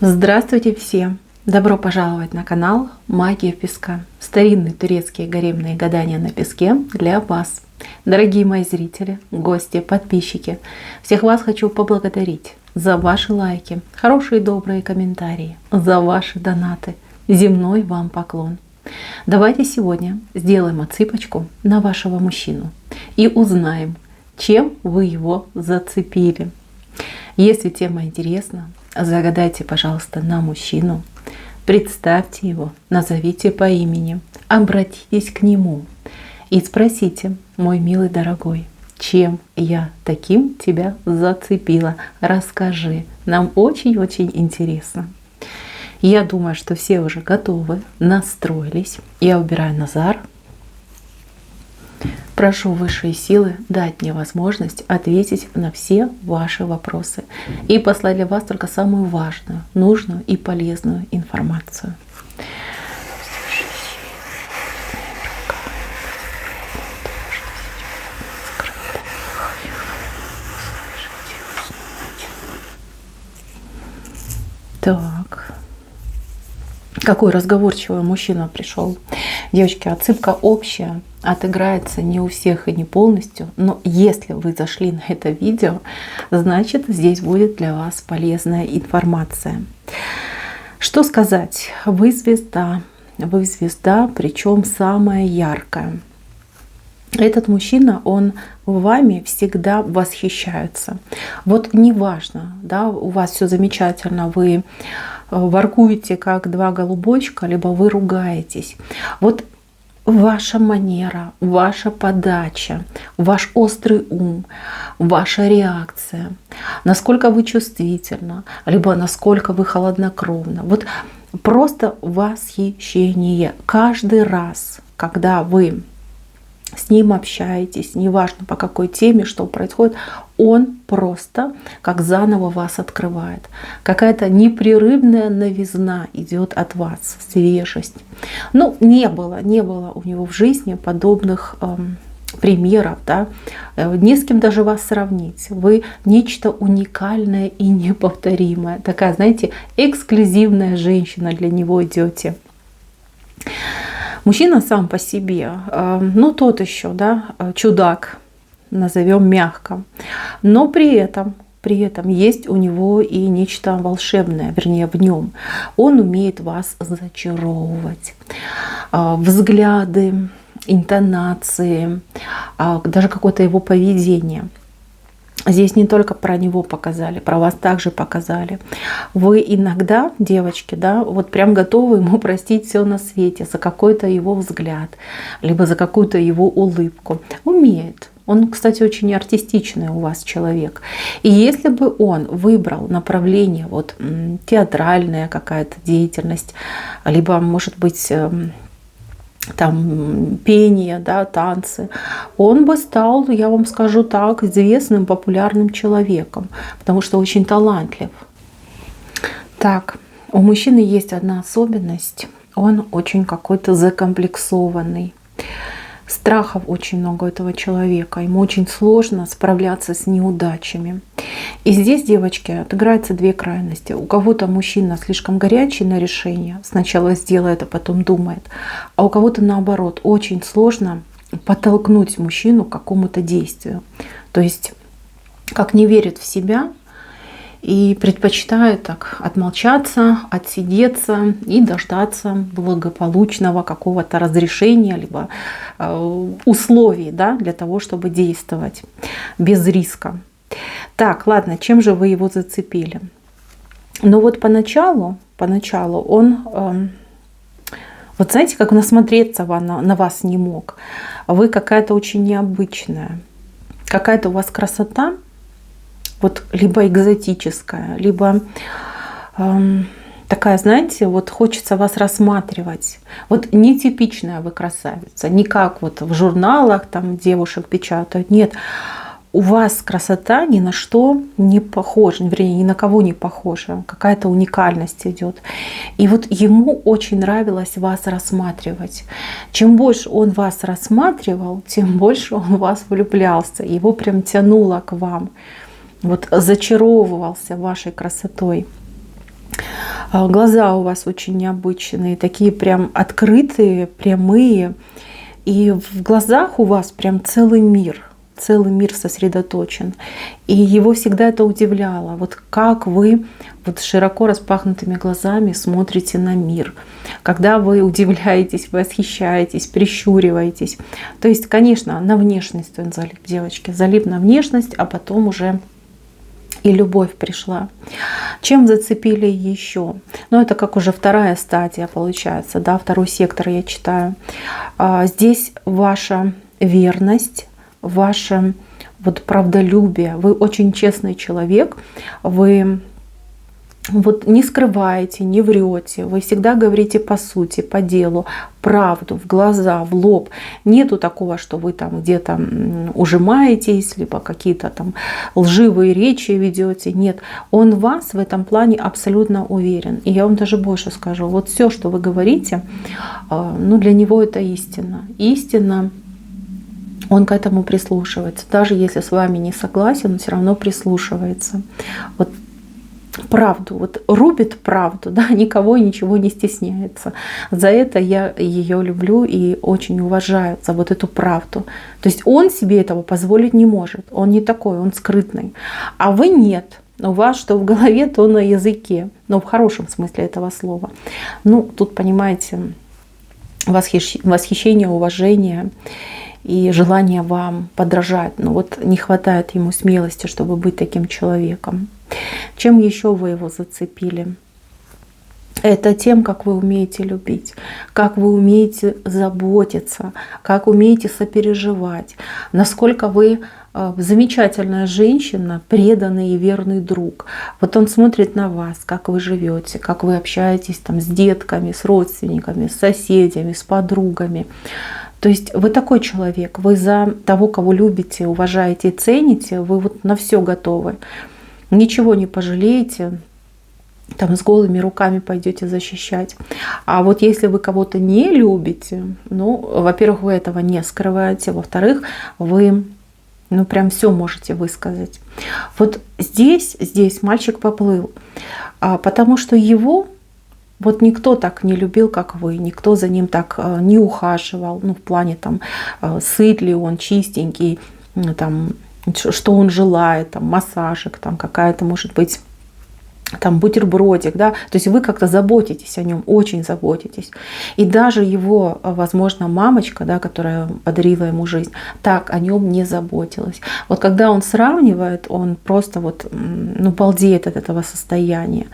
Здравствуйте все! Добро пожаловать на канал Магия песка. Старинные турецкие гаремные гадания на песке для вас. Дорогие мои зрители, гости, подписчики, всех вас хочу поблагодарить за ваши лайки, хорошие добрые комментарии, за ваши донаты. Земной вам поклон. Давайте сегодня сделаем отсыпочку на вашего мужчину и узнаем, чем вы его зацепили. Если тема интересна, загадайте, пожалуйста, на мужчину, представьте его, назовите по имени, обратитесь к нему и спросите: мой милый дорогой, чем я таким тебя зацепила? Расскажи, нам очень-очень интересно. Я думаю, что все уже готовы, настроились. Я убираю Назар. Прошу высшие силы дать мне возможность ответить на все ваши вопросы и послать для вас только самую важную, нужную и полезную информацию. Так. Какой разговорчивый мужчина пришел. Девочки, отсыпка общая, отыграется не у всех и не полностью, но если вы зашли на это видео, значит здесь будет для вас полезная информация. Что сказать? Вы звезда, причем самая яркая. Этот мужчина, он вами всегда восхищается. Вот неважно, да, у вас все замечательно, вы воркуете как два голубочка, либо вы ругаетесь. Вот ваша манера, ваша подача, ваш острый ум, ваша реакция, насколько вы чувствительны, либо насколько вы холоднокровны. Вот просто восхищение. Каждый раз, когда вы с ним общаетесь, неважно по какой теме, что происходит, он просто как заново вас открывает. Какая-то непрерывная новизна идет от вас, свежесть. Ну, не было у него в жизни подобных примеров, да? Не с кем даже вас сравнить. Вы нечто уникальное и неповторимое. Такая, знаете, эксклюзивная женщина для него идете. Мужчина сам по себе, ну тот еще, да, чудак, назовем мягко, но при этом есть у него и нечто волшебное, вернее в нем. Он умеет вас зачаровывать. Взгляды, интонации, даже какое-то его поведение. Здесь не только про него показали, про вас также показали. Вы иногда, девочки, да, вот прям готовы ему простить все на свете за какой-то его взгляд, либо за какую-то его улыбку. Умеет. Он, кстати, очень артистичный у вас человек. И если бы он выбрал направление, вот театральная какая-то деятельность, либо, может быть, там пение, да, танцы, он бы стал, я вам скажу так, известным, популярным человеком, потому что очень талантлив. Так, у мужчины есть одна особенность, он очень какой-то закомплексованный. Страхов очень много у этого человека, ему очень сложно справляться с неудачами. И здесь, девочки, отыграются две крайности. У кого-то мужчина слишком горячий на решение, сначала сделает, а потом думает. А у кого-то наоборот, очень сложно подтолкнуть мужчину к какому-то действию. То есть, как не верит в себя и предпочитает так отмолчаться, отсидеться и дождаться благополучного какого-то разрешения, либо условий, да, для того, чтобы действовать без риска. Так, ладно, чем же вы его зацепили? Ну вот поначалу он, вот знаете, как насмотреться на вас не мог. Вы какая-то очень необычная, какая-то у вас красота, вот либо экзотическая, либо такая, знаете, вот хочется вас рассматривать. Вот нетипичная вы красавица, не как вот в журналах там девушек печатают, нет. У вас красота ни на что не похожа, вернее, ни на кого не похожа, какая-то уникальность идет. И вот ему очень нравилось вас рассматривать. Чем больше он вас рассматривал, тем больше он в вас влюблялся. Его прям тянуло к вам. Вот зачаровывался вашей красотой. Глаза у вас очень необычные, такие прям открытые, прямые. И в глазах у вас прям целый мир сосредоточен. И его всегда это удивляло. Вот как вы вот широко распахнутыми глазами смотрите на мир. Когда вы удивляетесь, восхищаетесь, прищуриваетесь. То есть, конечно, на внешность он залип, девочки. Залип на внешность, а потом уже и любовь пришла. Чем зацепили еще? Ну, это как уже вторая стадия получается, да, второй сектор я читаю. Здесь ваша верность, ваше вот правдолюбие. Вы очень честный человек, вы вот не скрываете, не врете, вы всегда говорите по сути, по делу, правду, в глаза, в лоб. Нету такого, что вы там где-то ужимаетесь, либо какие-то там лживые речи ведете. Нет, он в вас в этом плане абсолютно уверен. И я вам даже больше скажу, вот все, что вы говорите, ну, для него это истина. Истина. Он к этому прислушивается. Даже если с вами не согласен, он все равно прислушивается. Вот правду, вот рубит правду, да, никого и ничего не стесняется. За это я ее люблю и очень уважаю, за вот эту правду. То есть он себе этого позволить не может. Он не такой, он скрытный. А вы нет. У вас что в голове, то на языке. Но в хорошем смысле этого слова. Ну, тут, понимаете, восхищение, уважение и желание вам подражать. Но вот не хватает ему смелости, чтобы быть таким человеком. Чем еще вы его зацепили? Это тем, как вы умеете любить, как вы умеете заботиться, как умеете сопереживать, насколько вы замечательная женщина, преданный и верный друг. Вот он смотрит на вас, как вы живете, как вы общаетесь там с детками, с родственниками, с соседями, с подругами. То есть вы такой человек, вы за того, кого любите, уважаете и цените, вы вот на все готовы. Ничего не пожалеете, там с голыми руками пойдете защищать. А вот если вы кого-то не любите, ну, во-первых, вы этого не скрываете, во-вторых, вы ну прям все можете высказать. Вот здесь мальчик поплыл, потому что его вот никто так не любил, как вы, никто за ним так не ухаживал, ну в плане там сыт ли он, чистенький, там что он желает, там массажик, там какая-то может быть там бутербродик, да, то есть вы как-то заботитесь о нем, очень заботитесь. И даже его, возможно, мамочка, да, которая подарила ему жизнь, так о нем не заботилась. Вот когда он сравнивает, он просто вот, ну, балдеет от этого состояния.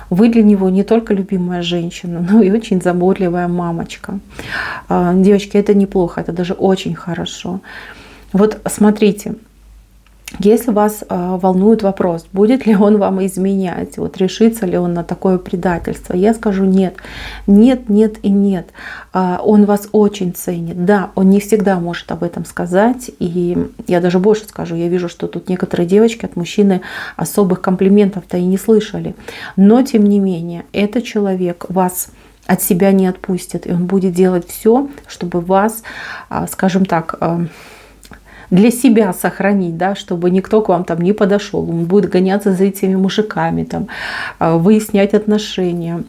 Вы для него не только любимая женщина, но и очень заботливая мамочка. Девочки, это неплохо, это даже очень хорошо. Вот смотрите. Если вас волнует вопрос, будет ли он вам изменять, вот решится ли он на такое предательство, я скажу нет. Нет, нет и нет. Он вас очень ценит. Да, он не всегда может об этом сказать. И я даже больше скажу, я вижу, что тут некоторые девочки от мужчины особых комплиментов-то и не слышали. Но тем не менее, этот человек вас от себя не отпустит. И он будет делать все, чтобы вас, скажем так, для себя сохранить, да, чтобы никто к вам там не подошел. Он будет гоняться за этими мужиками, там, выяснять отношения.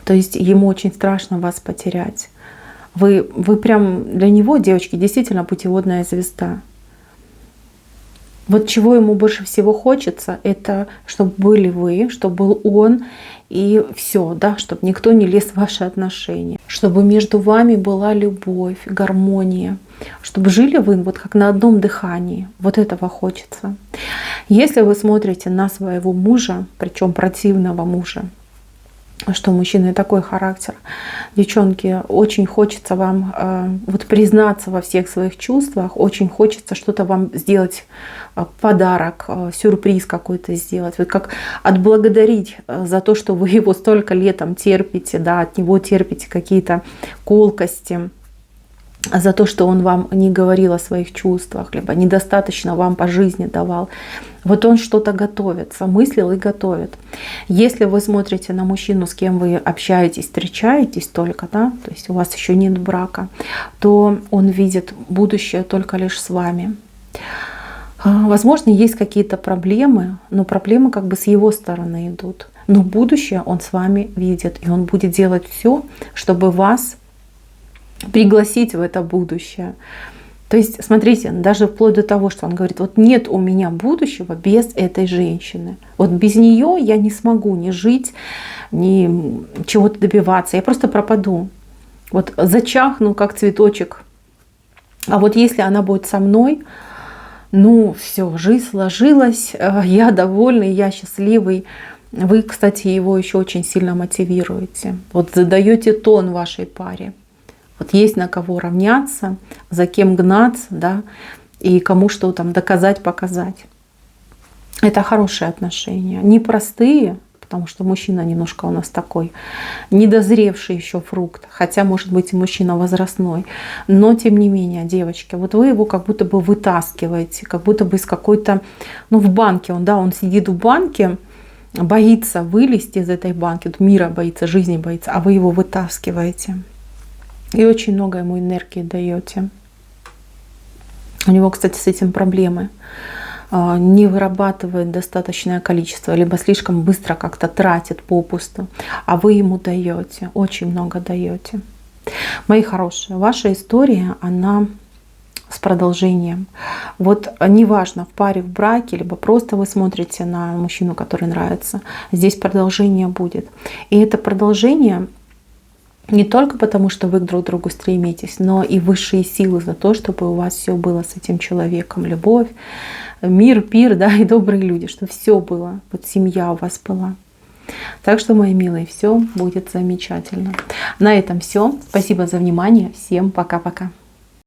То есть ему очень страшно вас потерять. Вы прям для него, девочки, действительно путеводная звезда. Вот чего ему больше всего хочется, это чтобы были вы, чтобы был он, и все, да, чтобы никто не лез в ваши отношения, чтобы между вами была любовь, гармония, чтобы жили вы вот как на одном дыхании. Вот этого хочется. Если вы смотрите на своего мужа, причем противного мужа, что у мужчины такой характер, девчонки, очень хочется вам вот признаться во всех своих чувствах, очень хочется что-то вам сделать, подарок, сюрприз какой-то сделать, вот как отблагодарить за то, что вы его столько лет там терпите, да, от него терпите какие-то колкости, за то, что он вам не говорил о своих чувствах, либо недостаточно вам по жизни давал. Вот он что-то готовит, замыслил и готовит. Если вы смотрите на мужчину, с кем вы общаетесь, встречаетесь только, да, то есть у вас еще нет брака, то он видит будущее только лишь с вами. Возможно, есть какие-то проблемы, но проблемы как бы с его стороны идут. Но будущее он с вами видит, и он будет делать все, чтобы вас пригласить в это будущее. То есть, смотрите, даже вплоть до того, что он говорит, вот нет у меня будущего без этой женщины. Вот без нее я не смогу ни жить, ни чего-то добиваться. Я просто пропаду. Вот зачахну, как цветочек. А вот если она будет со мной, ну все, жизнь сложилась, я довольный, я счастливый. Вы, кстати, его еще очень сильно мотивируете. Вот задаете тон вашей паре. Вот есть на кого равняться, за кем гнаться, да, и кому что там доказать, показать. Это хорошие отношения. Непростые, потому что мужчина немножко у нас такой недозревший еще фрукт. Хотя, может быть, и мужчина возрастной. Но, тем не менее, девочки, вот вы его как будто бы вытаскиваете, как будто бы из какой-то, ну, в банке он, да, он сидит в банке, боится вылезти из этой банки, мира боится, жизни боится, а вы его вытаскиваете. И очень много ему энергии даете. У него, кстати, с этим проблемы. Не вырабатывает достаточное количество, либо слишком быстро как-то тратит попусту. А вы ему даете, очень много даете. Мои хорошие, ваша история, она с продолжением. Вот неважно, в паре, в браке, либо просто вы смотрите на мужчину, который нравится, здесь продолжение будет. И это продолжение не только потому, что вы друг к другу стремитесь, но и высшие силы за то, чтобы у вас все было с этим человеком. Любовь, мир, пир, да, и добрые люди, чтобы все было. Вот семья у вас была. Так что, мои милые, все будет замечательно. На этом все. Спасибо за внимание. Всем пока-пока.